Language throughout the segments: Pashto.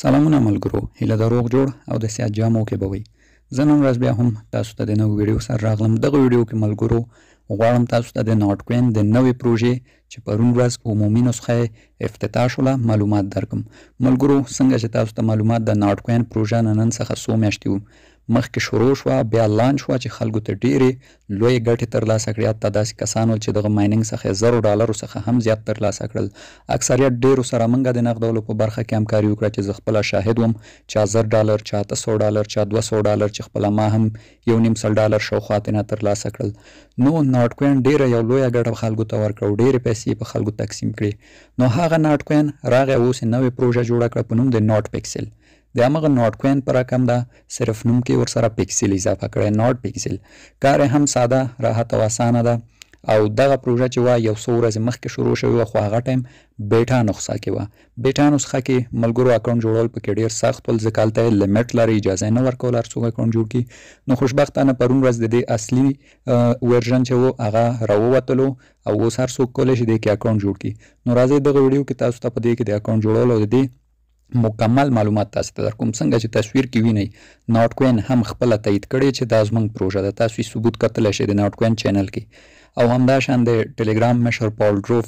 سلامونه ملګرو، هیله د روغ جوړ او د صحت جامو کې به وي. زه نن ورځ بیا هم تاسو ته د نوې ویډیو سره راغلم. دغه ویډیو کې ملګرو غواړم تاسو ته د ناټ کوین د نوې پروژې چې پرون ورځ عمومي نسخه افتتاح شوله معلومات درکم. ملګرو څنګه چې تاسو ته معلومات د ناټ کوین پروژه نن څخه څو میاشتې مخکې شروع شوه، بیا لانچ شوه چې خلکو ته ډېرې لویې ګټې ترلاسه کړي. حتی داسې کسان ول چې دغه مایننګ څخه $1000 څخه هم زیات ترلاسه کړل. اکثریت ډېرو سره موږ د نقدولو په برخه کې همکاري وکړه چې زه خپله شاهد وم. چا $1000 چا $800 چا $200 چې خپله ما هم $1.5 شاوخوا ترې ترلاسه کړل. نو ناټ کوین ډېره یو لویه ګټه خلکو ته ورکړه او ډېرې پیسې په خلکو تقسیم کړي. نو هغه ناټ کوین راغی اوس یې نوې پروژه جوړه کړه په نوم د ناټ پیکسل. د همغه ناټ کوین په رقم ده، صرف نوم کې ورسره پیکسل اضافه کړی، ناټ پیکسل. کار یې هم ساده، راحت او اسانه ده. او دغه پروژه چې وه یو څو ورځې مخکې شروع شوې وه، خو هغه ټایم بیټا نسخه کې وه. بیټا نسخه کې ملګرو اکاونټ جوړول پکې ډېر سخت ول، ځکه هلته یې لیمټ لري، اجازه یې نه ورکول هر څوک اکاونټ جوړ کړي. نو خوشبختانه پرون ورځ د دې اصلي ورژن چې و هغه راووتلو او اوس هر څوک کولی شي دې کې اکاونټ جوړ کړي. نو راځئ دغه ویډیو کې تاسو ته په دې کې د اکاونټ جوړول او د دې مکمل معلومات تاسو ته درکوم. څنګه چې تصویر کې وینئ ناټ کوین هم خپله تایید کړی چې دا زموږ پروژه ده. تاسو یې ثبوت کتلی شئ د ناټ کوین چینل کې، او همداشان د ټلیګرام مشر پال ډروف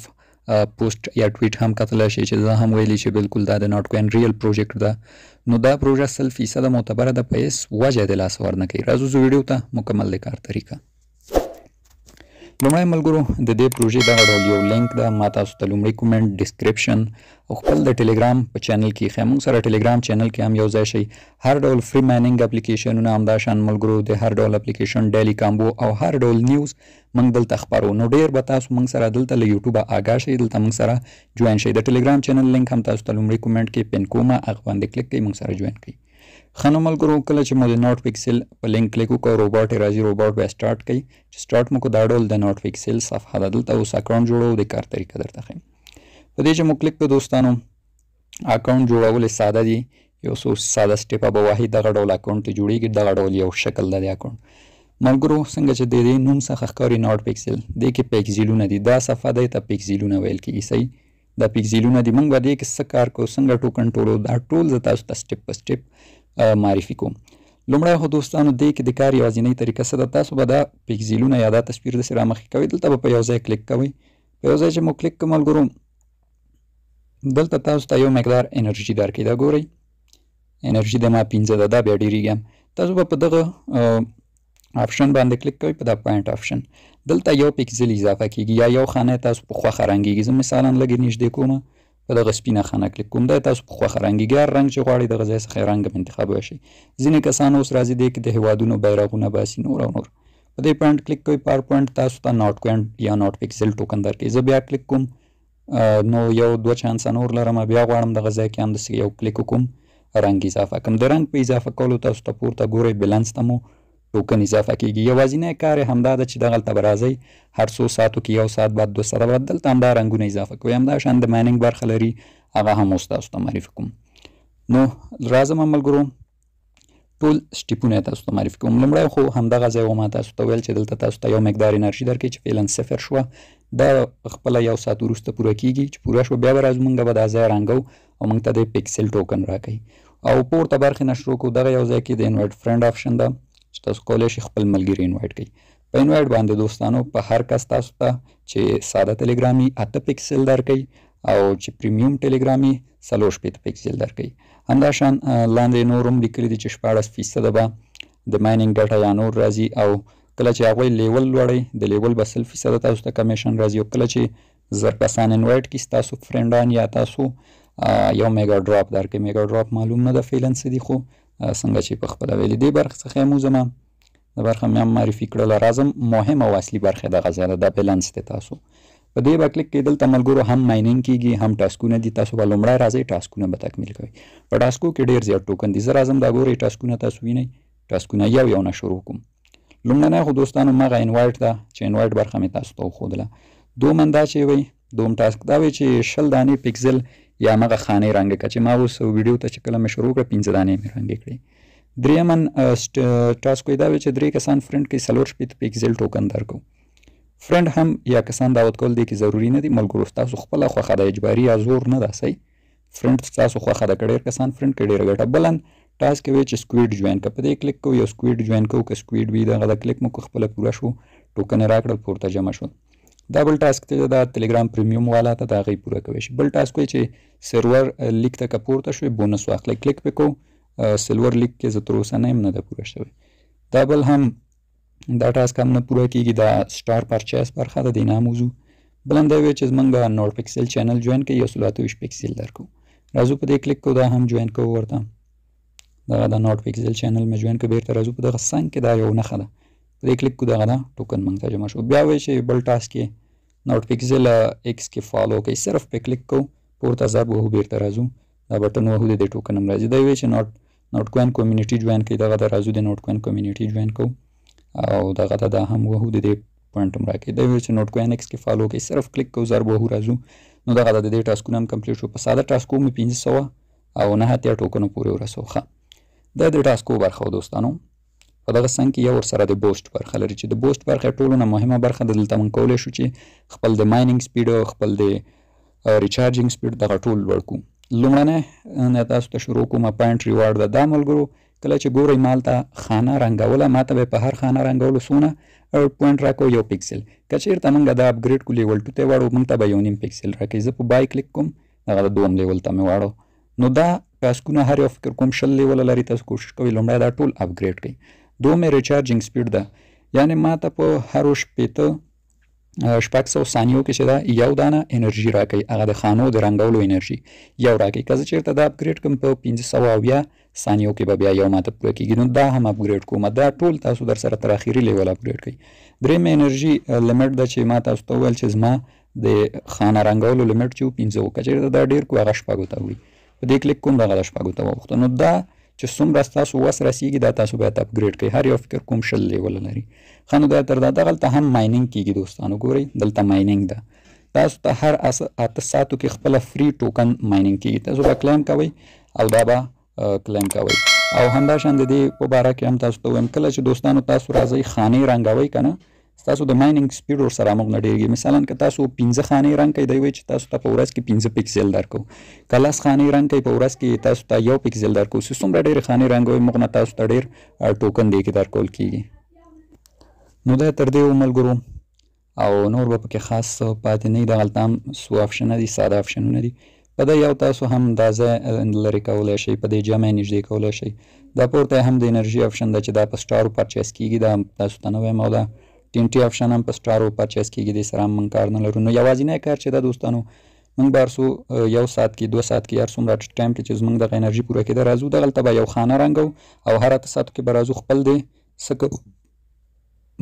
پوسټ یا ټویټ هم کتلی شئ چې زه هم ویلي چې بالکل دا د ناټ کوین ریل پروجیکټ ده. نو دا پروژه 100% معتبره ده، په هېڅ وجه د لاسه ورنه کوي. راځو زه ویډیو ته مکمل د کار طریقه. لومړی ملګرو د دې پروژې دغه ډول یو لینک ده، ما تاسو ته لومړی کومنټ، ډسکرپشن او خپل د ټلیګرام په چینل کې ایښی. موږ سره ټلیګرام چینل کې هم یو ځای شئ. هر ډول فری مایننګ اپلیکیشنونه، همداشان ملګرو د هر ډول اپلیکیشن ډیلی کامبو او هر ډول نیوز موږ دلته خپرو. نو ډېر به تاسو موږ سره دلته له یوټیوبه آګاه شئ، دلته موږ سره جوین شئ. د ټلیګرام چینل لینک هم تاسو ته لومړی کومنټ کې پین کوم، هغه باندې کلیک کړئ، موږ سره جوین کړئ. ښه نو ملګرو کله چې مو د ناټ پیکسل په لینک کلیک وکړو، روباټ یې راځي، روباټ بیا سټارټ کوي. چې سټارټ مو کړو دا ډول د ناټ پیکسل صفحه ده. دلته اوس اکاونټ جوړو، د کار طریقه درته ښیم. په دې چې مو کلیک کړو دوستانو، اکاونټ جوړول ساده دي، یو څو ساده سټیپه به وهئ، دغه ډول اکاونټ ته جوړېږي. دغه ډول یو شکل ده د اکاونټ. ملګرو څنګه چې د دې نوم څخه ښکاري ناټ پیکسل، دې کې پیکسلونه دي. دا صفحه دی ته پیکسلونه ویل کېږي. صحیح، دا پیکسلونه دي. موږ به دې کې څه کار کوو، څنګه ټوکن ټولو، دا ټول زه تاسو ته سټیپ په سټیپ معرفي کوم. لومړی خو دوستانو دې کې د کار یوازینۍ طریقه څه ده، تاسو به دا پیکسلونه یا دا تصویر داسې رامخکې کوئ، دلته به په یو ځای کلیک کوئ. په یو ځای چې مو کلیک کړو ملګرو، دلته تاسو ته یو مقدار انرژي درکوي. دا ګورئ انرژي د ما 5 ده، دا بیا ډېرېږي هم. تاسو به په دغه آپشن باندې کلیک کوئ، په دا پوینټ آپشن. دلته یو پیکسل اضافه کېږي یا یو خانه تاسو په خوښه رنګېږي. زه مثلا لږ نږدې کومه، په دغه سپینه خانه کلیک کوم، دا تاسو په خوښه رنګېږي. هر رنګ چې غواړئ دغه ځای څخه رنګ هم انتخابولی شئ. ځینې کسان اوس راځي دې کې د هېوادونو بیرغونه باسي، نور او نور. په دې پوینټ کلیک کوئ، پاور پوینټ تاسو ته ناټ کوین یا ناټ پیکسل ټوکن درکوي. زه بیا کلیک کوم، نو یو 2 چانسه نور لرم، بیا غواړم دغه ځای کې هم داسې یو کلیک وکړم، رنګ اضافه کړم. د رنګ په اضافه کولو تاسو ته پورته ګورئ بیلانس ته مو ټوکن اضافه کېږي. یوازینی کار یې همدا ده چې دغلته به راځئ، هر څو ساعتو کې 1 ساعت بعد 2 ساعت بعد دلته همدا رنګونه اضافه کوئ. همداشان د مایننګ برخه لري، هغه هم اوس تاسو ته معرفي کوم. نو راځم ملګرو ټول سټیپونه تاسو ته معرفي کوم. لومړی خو همدغه ځای و ما تاسو ته ویل چې دلته تاسو ته یو مقدار انرژي درکوي چې فعلا 0 شوه. دا خپله 1 ساعت وروسته پوره کېږي. چې پوره شوه بیا به راځو، موږ به دا ځای رنګو او موږ ته د پیکسل ټوکن راکوي. او پورته برخې نه شروع کوو، دغه یو ځای کې د انوایټ فرینډ آپشن ده چې تاسو کولی شئ خپل ملګري انوایټ کړئ. په انوایټ باندې دوستانو په هر کس تاسو ته چې ساده ټلیګرامي 8 پیکسل درکوي او چې پریمیوم ټلیګرامي 40 پیکسل درکوي. همداشان لاندې نور هم لیکلي دي چې 14% به د مایننګ ډاټا یا نور راځي، او کله چې هغوی لیول لوړوي د لیول به 100% تاسو ته کمیشن راځي. او کله چې 1000 کسان انوایټ کړي ستاسو فرینډان یا تاسو یو میګا ډراپ درکوي. میګا ډراپ معلوم نه ده فعلا څه دي، خو څنګه چې په خپله ویلي. دې برخې څخه یې موزمه د برخه مې هم معرفي کړله. راځم مهم او اصلي برخې دغه ځای ده، دا بیلانس دی. تاسو په دې به کلیک کوئ. دلته ملګرو هم مایننګ کېږي، هم ټاسکونه دي. تاسو به لومړی راځئ ټاسکونه به تکمیل کوئ. په ټاسکو کې ډېر زیات ټوکن دي. زه راځم دا ګورئ ټاسکونه تاسو وینئ، ټاسکونه یو نه شروع کوم. لومړنی خو دوستانو مغه انوایټ ده چې انوایټ برخه مې تاسو ته وښودله. دوم دا چې وی دوم ټاسک دا وی چې 20 دانې پیکسل یا مغه خانې رنګ کړه چې ما اوس ویډیو ته چې کله مې شروع کړه 15 دانې مې رنګ کړې. درېمن ټاسک دا وی چې 3 کسان فرند کې 40 پیکسل ټوکن درکو. فرند هم یا کسان دعوت کول دي کې ضروری نه دي. ملګرو تاسو خپل خوښه د اجباري یا زور نه ده. صحیح فرند تاسو خوښه ده، که ډېر کسان فرند کوي ډېره ګټه. بل ټاسک کوي چې سکویډ جوین کړه، په دې کلیک کوو یو سکویډ جوین کوو، که سکویډ وي دغه د کلیک مو کو خپله پوره شو، ټوکن یې راکړل پورته جمع شول. دا بل ټاسک دی د ټلګرام پریمیوم والا ته د هغې پوره کوی شي. بل ټاسک وایي چې سرور لیک ته که پورته شوی بونس واخلئ، کلیک پې کوو، سلور لیک کې زه تر اوسه نه یم نه ده پوره شوی. دا بل هم دا ټاسک هم نه پوره کېږي، دا سټار پرچیز برخه ده د انعام موضوع. بل هم دا وایي چې زمونږ نوټ پکسل چینل جوین کړئ، 128 پکسل درکوو. راځو په دې کلیک کوو، دا هم جوین کوو ورته. دغه د نوټ پکسل چینل مې جوین کړو، بیرته راځو په دغه څنګ کې دا یو نښه ده، په دې کلیک کوو، دغه ده ټوکن موږ ته جمع شو. بیا وایي چې بل ټاسک کې نوټ پکسل ایکس کې فالو کوي، صرف پې کلیک کوو، پورته ضرب وهو، بیرته راځو، دا بټن وهو، د دې ټوکن هم راځي. دا وایي چې نوټ کوین کمیونټي جوین کوي، دغه ته راځو، د نوټ کوین کمیونټي جوین کوو او دغه ته دا هم وهو، د دې پوینټ هم راکوي. دا وایي چې نوټ کوین ایکس کې فالو کوي، صرف کلیک کوو، ضرب وهو، راځو. نو دغه د دې ټاسکونه هم کمپلیټ شو. په ساده ټاسکو مې 500 او 9 ټوکنو پورې ورسوو. ښه، دا د ټاسکو برخه و دوستانو. په دغه څنګ کې یو ورسره د بوسټ برخه لري، چې د بوسټ برخه ټولو نه مهمه برخه ده. دلته موږ کولی شو چې خپل د مایننګ سپیډ، خپل د ریچارجینګ سپیډ دغه ټول لوړ کړو. لومړنی تاسو ته شروع کوم پاینټ ریوارډ ده. دا ملګرو کله چې ګورئ مال ته خانه رنګوله، ما ته به په هر خانه رنګولو څونه پوینټ راکوو، 1 پکسل. که چېرته موږ دا اپګریډ کړو لیول 2 ته واړو، موږ ته به 1.5 پکسل راکوي. زه په بای کلیک کوم، دغه د 2 لیول ته مې واړو. نو دا ټاسکونه هر یو فکر کوم 20 لیوله لري. تاسو کوشش کوئ لومړی دا ټول اپګریډ کړئ. دومې ریچارجینګ سپیډ ده، یعنې ما ته په هرو 600 ثانیو کې چې دا یو دانه انرژي راکوي، هغه د خانو د رنګولو انرژي یو راکوي. که زه چېرته دا اپګریډ کړم په 570 ثانیو کې به بیا یو ماته پوره کېږي. نو دا هم اپګریډ کوم. دا ټول تاسو در سره تر اخري لیول اپګریډ کړئ. درېیمه انرژي لیمټ ده چې ما تاسو ته وویل چې زما د خانه رنګولو لیمټ چې و 15. که چېرته دا ډېر کړو، هغه 6 ته وړي. په دې کلیک کوم، دغه د 6 ته وغوښته. نو دا چې څومره ستاسو وس رسیږي دا تاسو باید اپګریډ کړئ. هر یو فکر کوم 20 لیوله لري. ښه، نو دا تر دا دغلته هم مایننګ کېږي دوستانو. ګورئ دلته مایننګ ده، تاسو ته هر 8 ساعتو کې خپله فری ټوکن مایننګ کېږي. تاسو به کلیم کوئ او دا به کلیم کوئ. او همداشان د دې په باره کې هم تاسو ته وایم، کله چې دوستانو تاسو راځئ خانې رنګوئ که نه، تاسو د مایننګ سپیډ ورسره موږ نه ډېرېږي. مثلا که تاسو 15 خانې رنګ کوئ، دی وایي چې تاسو ته په ورځ کې 15 پکسل درکوو. که 10 خانې رنګ کوئ، په ورځ کې تاسو ته 1 پکسل درکوو. چې څومره ډېرې خانې رنګوئ، موږ نه تاسو ته ډېر ټوکن دې کې درکول کېږي. نو دا تر دې و ملګرو، او نور به پکې خاص پاتې نه وي. دغلته هم څو آپشنه دي، ساده آپشنونه دي. په دې یو تاسو هم دا ځای لرې کولی شئ، په دې جمع یې نږدې کولی شئ. دا پورته هم د انرژي آپشن ده چې دا په سټارو پرچیز کېږي، دا تاسو ته نه وایم. او دا TNT آپشن هم په سټارو پرچیز کېږي، دې سره هم موږ کار نه لرو. نو یوازینی کار چې دا دوستانو، موږ به هر څو 1 ساعت کې 2 ساعت کې هر څومره ټایم کې چې زموږ دغه انرژي پوره کېده، راځو دغلته به یو خانه رنګو او هر 8 ساعتو کې به راځو خپل دې څه کوو،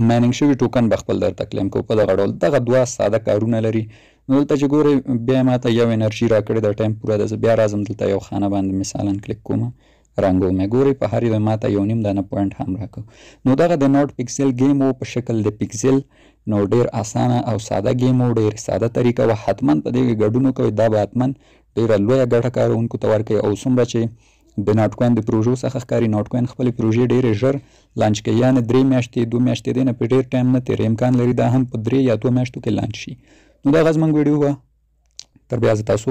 مایننګ شوي ټوکن به خپل درته کلیم کوو. په دغه ډول دغه 2 ساده کارونه لري. نو دلته چې ګورئ بیا ما ته یو انرژي راکړې ده، ټایم پوره ده. زه بیا راځم دلته یو خانه باندې مثلا کلیک کوم، رنګوم یې. ګورئ په هر یو ما ته 1.5 دانه پوینټ هم راکړو. نو دغه د نوټ پکسل گیم و په شکل د پکسل. نو ډېر اسانه او ساده گیم و، ډېر ساده طریقه و. حتما په دې کې ګډون وکوئ، دا به حتما ډېره لویه ګټه کاروونکو ته ورکوي. او څومره چې د نوټ کوین د پروژو څخه ښکاري، نوټ کوین خپلې پروژې ډېرې ژر لانچ کوي، یعنې 3 میاشتې 2 میاشتې دی نه، په ډېر ټایم نه تېری امکان لري دا هم په 3 یا 2 میاشتو کې لانچ شي. نو دغه زموږ ویډیو وه. تر بیا زه تاسو